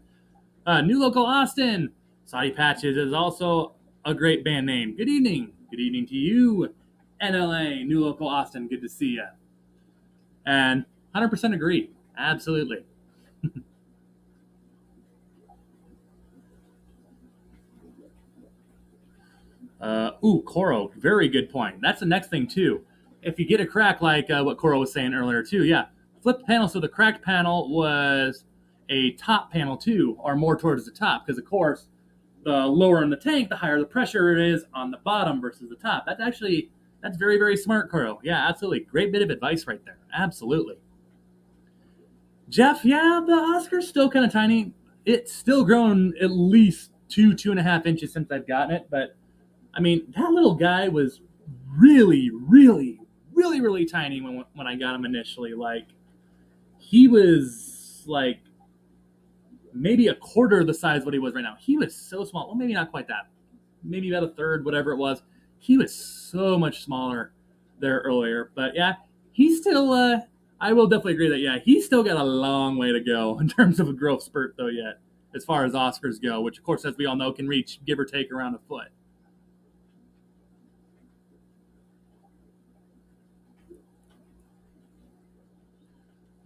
New local Austin. Saudi Patches is also a great band name. Good evening. Good evening to you, NLA, New local Austin. Good to see you. And 100% agree. Absolutely. Coro, very good point. That's the next thing too. If you get a crack like what Coro was saying earlier too, yeah, flip the panel so the cracked panel was a top panel too, or more towards the top, because of course, the lower in the tank, the higher the pressure is on the bottom versus the top. That's very, very smart, Coro. Yeah, absolutely. Great bit of advice right there. Absolutely. Jeff, yeah, the Oscar's still kind of tiny. It's still grown at least 2.5 inches since I've gotten it, but I mean, that little guy was really, really, really, really tiny when I got him initially. Like, he was like maybe a quarter of the size of what he was right now. He was so small. Well, maybe not quite that. Maybe about a third, whatever it was. He was so much smaller there earlier. But yeah, he's still, I will definitely agree that, yeah, he's still got a long way to go in terms of a growth spurt, though, yet, as far as Oscars go, which, of course, as we all know, can reach, give or take, around a foot.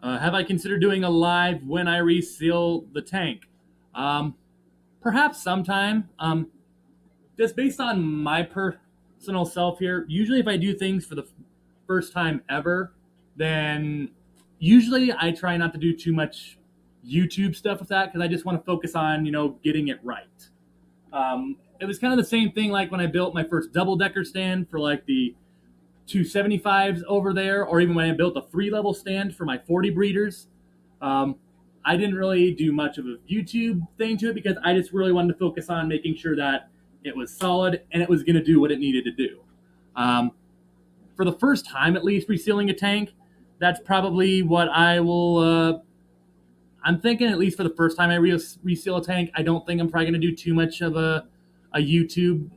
Have I considered doing a live when I reseal the tank? Um, Perhaps sometime. Just based on my personal self here, usually if I do things for the first time ever, then usually I try not to do too much YouTube stuff with that because I just want to focus on, getting it right. It was kind of the same thing like when I built my first double decker stand for like the 275s over there, or even when I built a 3-level stand for my 40 breeders. Um, I didn't really do much of a YouTube thing to it because I just really wanted to focus on making sure that it was solid and it was going to do what it needed to do. Um, for the first time, at least, resealing a tank, that's probably what I will. I'm thinking, at least for the first time I reseal a tank, I don't think I'm probably going to do too much of a YouTube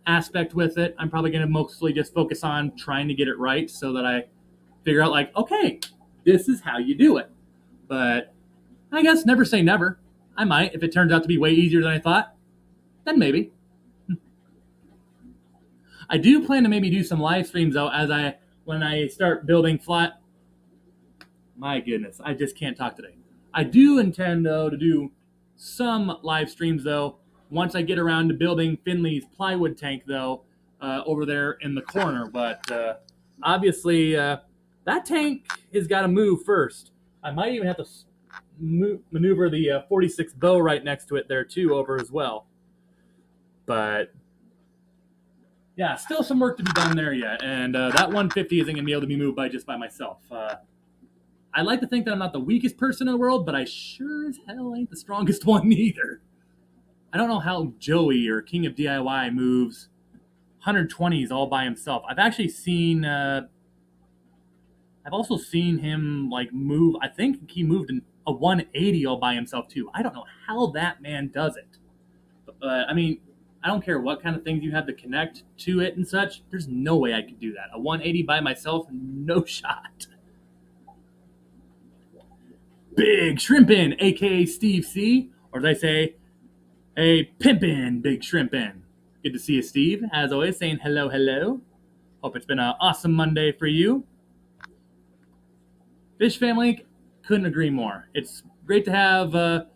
aspect with it. I'm probably going to mostly just focus on trying to get it right so that I figure out, like, okay, this is how you do it. But I guess never say never. I might. If it turns out to be way easier than I thought, then maybe. I do plan to maybe do some live streams, though, when I start building flat. My goodness, I just can't talk today. I do intend, though, to do some live streams, though, once I get around to building Finley's plywood tank, though, over there in the corner. But obviously, that tank has got to move first. I might even have to maneuver the 46 bow right next to it there, too, over as well. But yeah, still some work to be done there yet. And that 150 isn't going to be able to be moved by myself. I like to think that I'm not the weakest person in the world, but I sure as hell ain't the strongest one either. I don't know how Joey or King of DIY moves 120s all by himself. I've actually seen. I've also seen him like move. I think he moved a 180 all by himself too. I don't know how that man does it. But I mean, I don't care what kind of things you have to connect to it and such. There's no way I could do that. A 180 by myself, no shot. Big Shrimpin', aka Steve C, or as I say, a pimpin' Big Shrimpin'. Good to see you, Steve. As always, saying hello, hello. Hope it's been an awesome Monday for you. Fish family, couldn't agree more. It's great to have a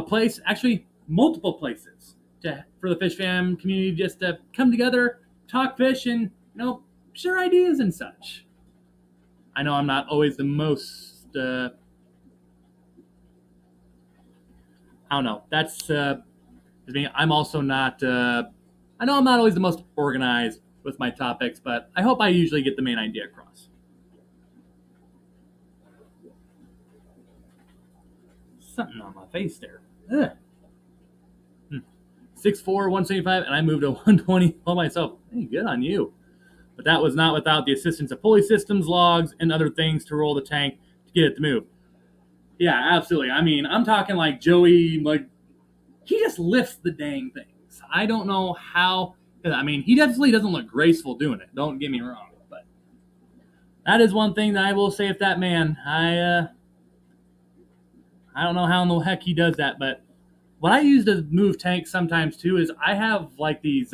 place, actually multiple places, for the fish fam community just to come together, talk fish, and share ideas and such. I know I'm not always the most. I don't know. That's. I'm also not. I know I'm not always the most organized with my topics, but I hope I usually get the main idea across. Something on my face there. Ugh. 6'4", 175, and I moved to 120 all myself. Hey, good on you. But that was not without the assistance of pulley systems, logs, and other things to roll the tank to get it to move. Yeah, absolutely. I mean, I'm talking like Joey, like, he just lifts the dang things. I don't know how. I mean, he definitely doesn't look graceful doing it. Don't get me wrong. But that is one thing that I will say if that man, I don't know how in the heck he does that, but what I use to move tanks sometimes too is I have like these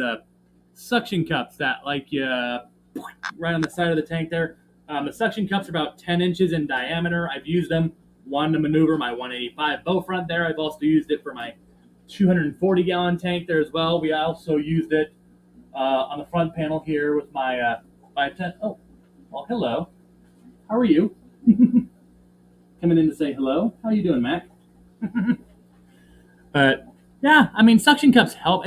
suction cups that like right on the side of the tank there. The suction cups are about 10 inches in diameter. I've used them one to maneuver my 185 bow front there. I've also used it for my 240 gallon tank there as well. We also used it on the front panel here with my 510. Oh, well, hello. How are you? Coming in to say hello. How are you doing, Mac? But yeah, I mean, suction cups help.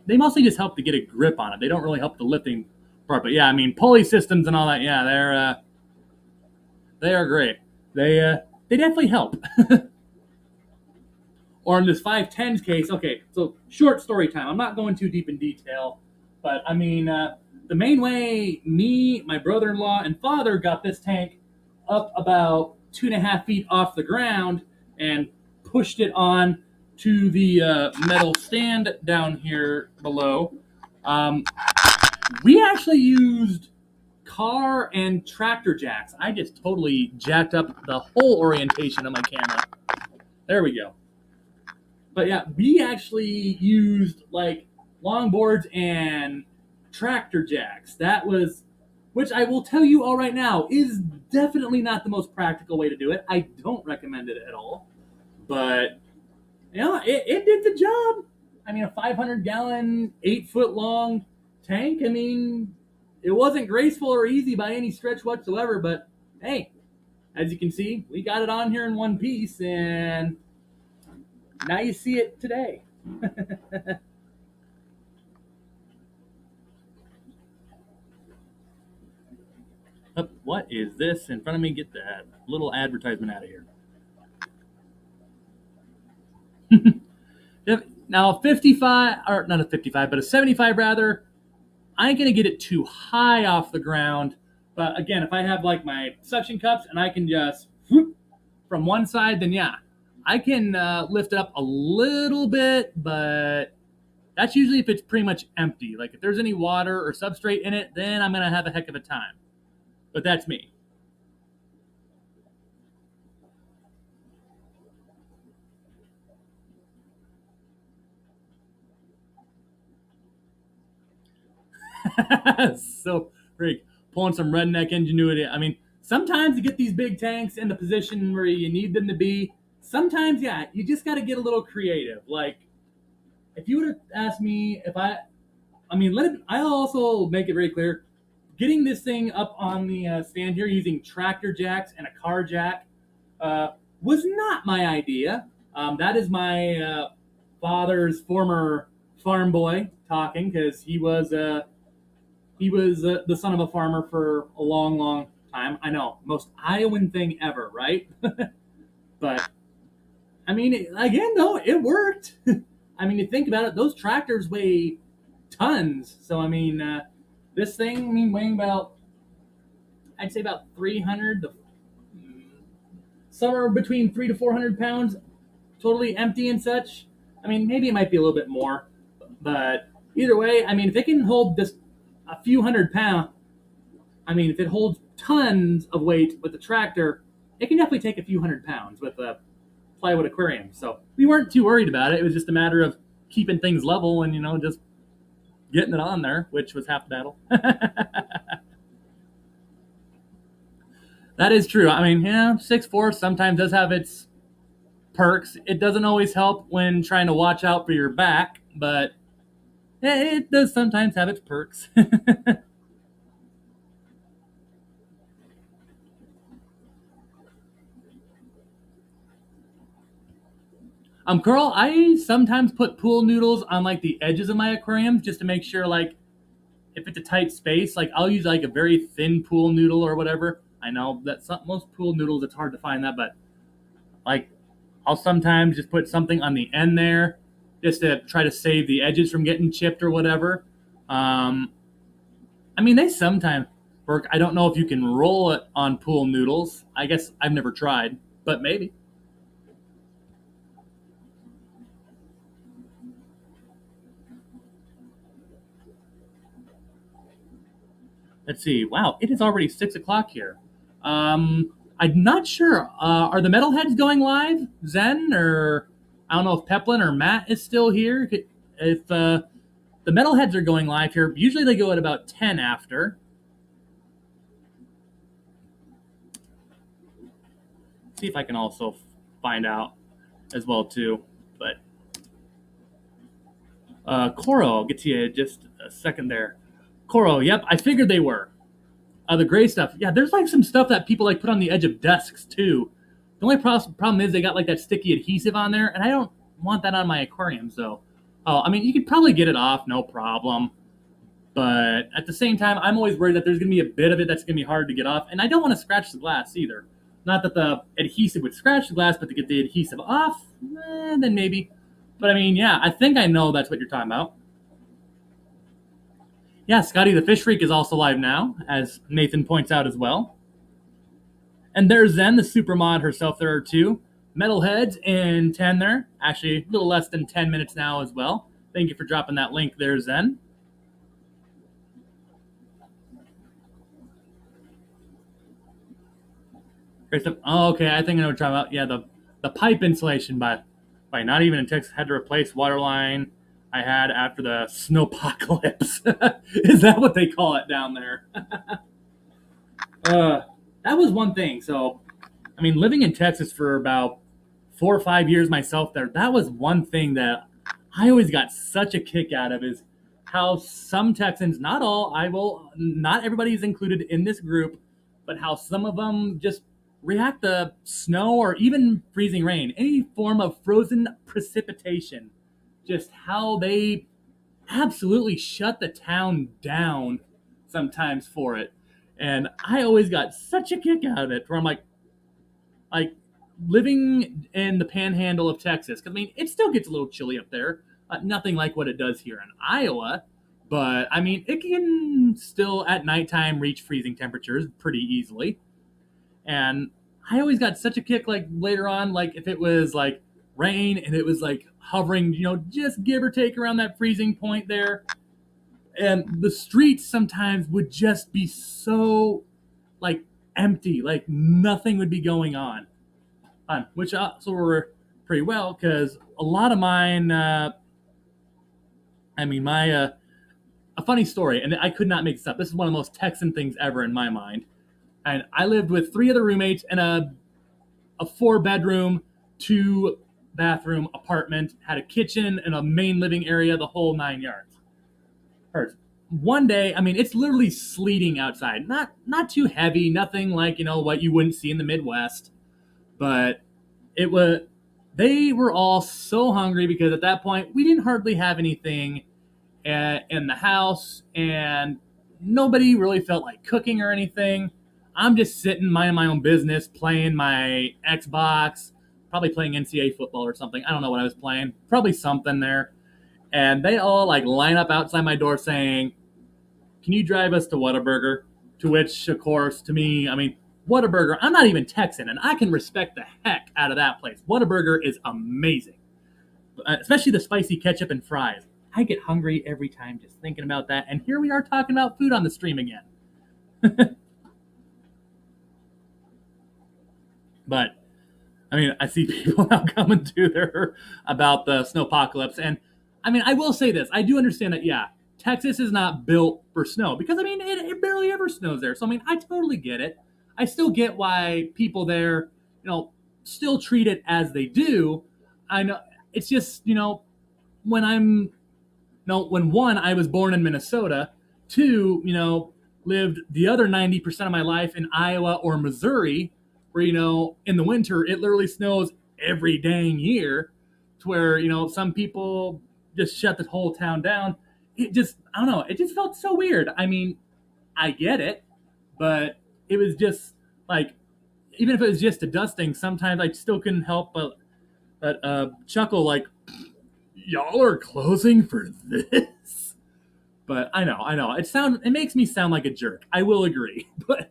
They mostly just help to get a grip on it. They don't really help the lifting part. But yeah, I mean, pulley systems and all that. Yeah, they are great. They definitely help. Or in this 510's case, okay, so short story time. I'm not going too deep in detail, but I mean, the main way me, my brother-in-law, and father got this tank up about 2.5 feet off the ground and pushed it on to the metal stand down here below. We actually used car and tractor jacks. I just totally jacked up the whole orientation of my camera. There we go. But yeah, we actually used like longboards and tractor jacks. That was which I will tell you all right now is definitely not the most practical way to do it. I don't recommend it at all. But, it did the job. I mean, a 500-gallon, 8-foot long tank, I mean, it wasn't graceful or easy by any stretch whatsoever, but hey, as you can see, we got it on here in one piece, and now you see it today. What is this in front of me? Get that little advertisement out of here. Now, 55, or not a 55, but a 75 rather, I ain't going to get it too high off the ground. But again, if I have like my suction cups and I can just whoop from one side, then yeah, I can lift it up a little bit, but that's usually if it's pretty much empty. Like if there's any water or substrate in it, then I'm going to have a heck of a time. But that's me. So, Rick, pulling some redneck ingenuity. I mean, sometimes you get these big tanks in the position where you need them to be. Sometimes, yeah, you just got to get a little creative. Like, if you would have asked me if I mean, I'll also make it very clear. Getting this thing up on the stand here using tractor jacks and a car jack was not my idea. That is my father's former farm boy talking because he was the son of a farmer for a long, long time. I know, most Iowan thing ever, right? But I mean, again, though, it worked. I mean, you think about it; those tractors weigh tons. So I mean, this thing, I mean, weighing about, I'd say about 300 to somewhere between 300 to 400 pounds, totally empty and such. I mean, maybe it might be a little bit more, but either way, I mean, if it can hold this a few 100 pounds, I mean, if it holds tons of weight with the tractor, it can definitely take a few 100 pounds with a plywood aquarium. So we weren't too worried about it. It was just a matter of keeping things level and just getting it on there, which was half the battle. That is true. I mean, 6'4" sometimes does have its perks. It doesn't always help when trying to watch out for your back, but it does sometimes have its perks. Carl, I sometimes put pool noodles on like the edges of my aquariums just to make sure, like, if it's a tight space, like I'll use like a very thin pool noodle or whatever. I know that most pool noodles, it's hard to find that, but like I'll sometimes just put something on the end there just to try to save the edges from getting chipped or whatever. Um, I mean, they sometimes work. I don't know if you can roll it on pool noodles. I guess I've never tried, but maybe. Let's see. Wow, it is already 6 o'clock here. I'm not sure. Are the metalheads going live? Zen or I don't know if Peplin or Matt is still here. If the metalheads are going live here, usually they go at about 10 after. See if I can also find out as well too. But Coro, I'll get to you just a second there. Coro, yep, I figured they were. The gray stuff. Yeah, there's like some stuff that people like put on the edge of desks too. The only problem is they got like that sticky adhesive on there, and I don't want that on my aquarium. So, I mean, you could probably get it off, no problem. But at the same time, I'm always worried that there's going to be a bit of it that's going to be hard to get off, and I don't want to scratch the glass either. Not that the adhesive would scratch the glass, but to get the adhesive off, then maybe. But I mean, yeah, I think I know that's what you're talking about. Yeah, Scotty the Fish Freak is also live now, as Nathan points out as well. And there's Zen, the super mod herself. There are two metalheads in 10 there. Actually, a little less than 10 minutes now as well. Thank you for dropping that link there, Zen. Great stuff. Oh, okay, I think I know what you're talking about. Yeah, the pipe insulation by not even in Texas had to replace water line I had after the snowpocalypse. Is that what they call it down there? uh, that was one thing. So, I mean, living in Texas for about 4 or 5 years myself there, that was one thing that I always got such a kick out of is how some Texans, not all, not everybody is included in this group, but how some of them just react to snow or even freezing rain, any form of frozen precipitation, just how they absolutely shut the town down sometimes for it. And I always got such a kick out of it where I'm like living in the panhandle of Texas, because I mean, it still gets a little chilly up there. Nothing like what it does here in Iowa, but I mean, it can still at nighttime reach freezing temperatures pretty easily. And I always got such a kick, like later on, like if it was like rain and it was like hovering, just give or take around that freezing point there. And the streets sometimes would just be so like empty, like nothing would be going on which also were pretty well because a lot of mine. I mean, my a funny story, and I could not make this up. This is one of the most Texan things ever in my mind. And I lived with three other roommates in a 4 bedroom, 2 bathroom apartment. Had a kitchen and a main living area, the whole 9 yards. Hurts. One day, I mean, it's literally sleeting outside. Not too heavy, nothing like what you wouldn't see in the Midwest, but it was they were all so hungry because at that point we didn't hardly have anything in the house and nobody really felt like cooking or anything. I'm just sitting minding my own business playing my Xbox, probably playing NCAA football or something. I don't know what I was playing, probably something there. And they all like line up outside my door saying, can you drive us to Whataburger? To which, of course, to me, I mean, Whataburger, I'm not even Texan, and I can respect the heck out of that place. Whataburger is amazing, especially the spicy ketchup and fries. I get hungry every time just thinking about that, and here we are talking about food on the stream again. But I mean, I see people now coming to there about the snowpocalypse, and I mean, I will say this: I do understand that, yeah, Texas is not built for snow because I mean, it barely ever snows there. So I mean, I totally get it. I still get why people there, still treat it as they do. I know it's just when I'm no, when one, I was born in Minnesota. Two, lived the other 90% of my life in Iowa or Missouri, where, in the winter, it literally snows every dang year, to where, some people just shut the whole town down. I don't know, it just felt so weird. I mean, I get it, but it was just like, even if it was just a dusting, sometimes I still couldn't help but chuckle, like, y'all are closing for this? But I know. It makes me sound like a jerk. I will agree. But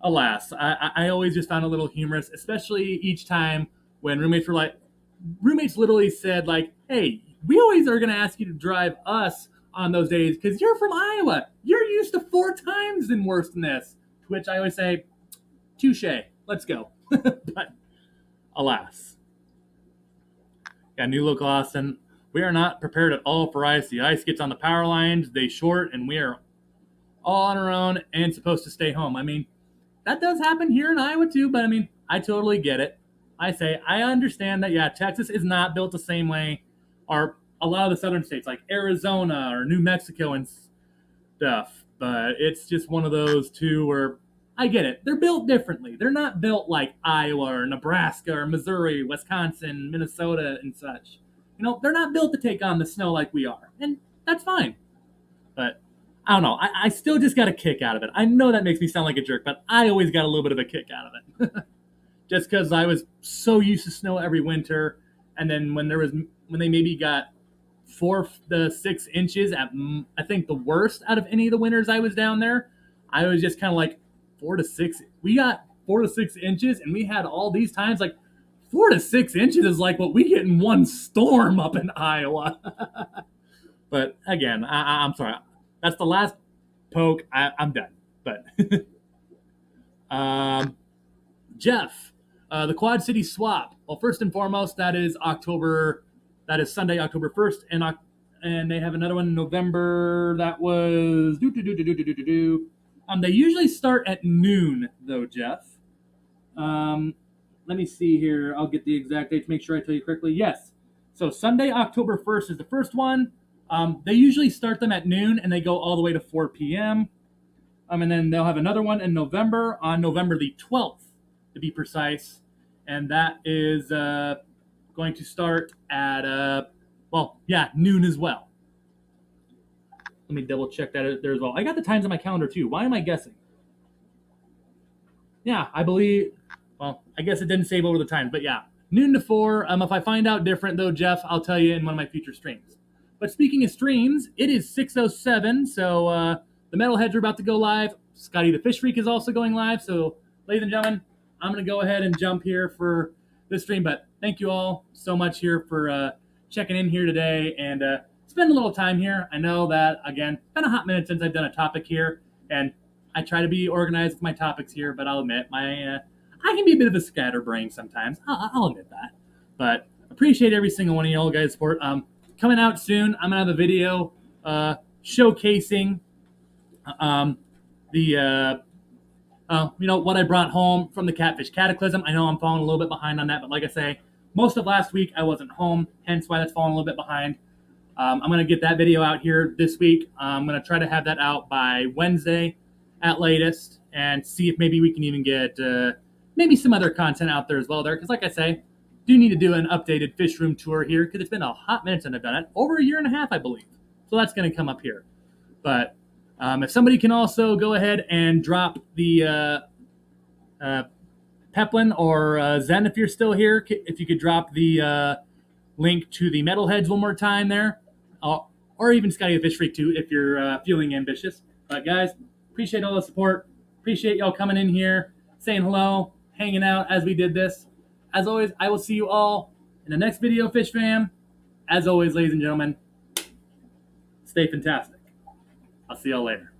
alas, I always just found it a little humorous, especially each time when roommates literally said like, hey, we always are gonna ask you to drive us on those days because you're from Iowa. You're used to 4 times and worse than this. To which I always say, touche, let's go. But alas. Yeah, new local Austin. We are not prepared at all for ice. The ice gets on the power lines, they short, and we are all on our own and supposed to stay home. I mean, that does happen here in Iowa too, but I mean, I totally get it. I understand that, yeah, Texas is not built the same way, or a lot of the southern states like Arizona or New Mexico and stuff, but it's just one of those two where I get it. They're built differently. They're not built like Iowa or Nebraska or Missouri, Wisconsin, Minnesota, and such. They're not built to take on the snow like we are, and that's fine. But I don't know. I still just got a kick out of it. I know that makes me sound like a jerk, but I always got a little bit of a kick out of it. Just because I was so used to snow every winter, and then when they maybe got 4 to 6 inches at I think the worst out of any of the winters I was down there, I was just kind of like 4 to 6. We got 4 to 6 inches, and we had all these times like 4 to 6 inches is like what we get in one storm up in Iowa. But again, I'm sorry. That's the last poke. I'm done. But Jeff, the Quad City Swap. Well, first and foremost, that is October. That is Sunday, October 1st, and they have another one in November. That was They usually start at noon, though, Jeff. Let me see here. I'll get the exact date to make sure I tell you correctly. Yes. So Sunday, October 1st is the first one. They usually start them at noon and they go all the way to 4 p.m. And then they'll have another one in November, on November the 12th, to be precise. And that is going to start at, noon as well. Let me double check that there as well. I got the times on my calendar too. Why am I guessing? Yeah, I believe. Well, I guess it didn't save over the times, but yeah, noon to 4. If I find out different though, Jeff, I'll tell you in one of my future streams. But speaking of streams, it is 6:07, so the Metalheads are about to go live. Scotty the Fish Freak is also going live. So, ladies and gentlemen, I'm going to go ahead and jump here for this stream. But thank you all so much here for checking in here today and spend a little time here. I know that, again, it's been a hot minute since I've done a topic here, and I try to be organized with my topics here, but I'll admit I can be a bit of a scatterbrain sometimes. I'll admit that. But appreciate every single one of y'all guys' support. Coming out soon, I'm going to have a video showcasing what I brought home from the Catfish Cataclysm. I know I'm falling a little bit behind on that, but like I say, most of last week I wasn't home, hence why that's falling a little bit behind. I'm going to get that video out here this week. I'm going to try to have that out by Wednesday at latest and see if maybe we can even get maybe some other content out there as well there. Because like I say, do need to do an updated fish room tour here because it's been a hot minute since I've done it. Over a year and a half, I believe. So that's going to come up here. But if somebody can also go ahead and drop the Peplin or Zen if you're still here, if you could drop the link to the Metalheads one more time there. Or even Scotty the Fish Freak too if you're feeling ambitious. But guys, appreciate all the support. Appreciate y'all coming in here, saying hello, hanging out as we did this. As always, I will see you all in the next video, Fish Fam. As always, ladies and gentlemen, stay fantastic. I'll see y'all later.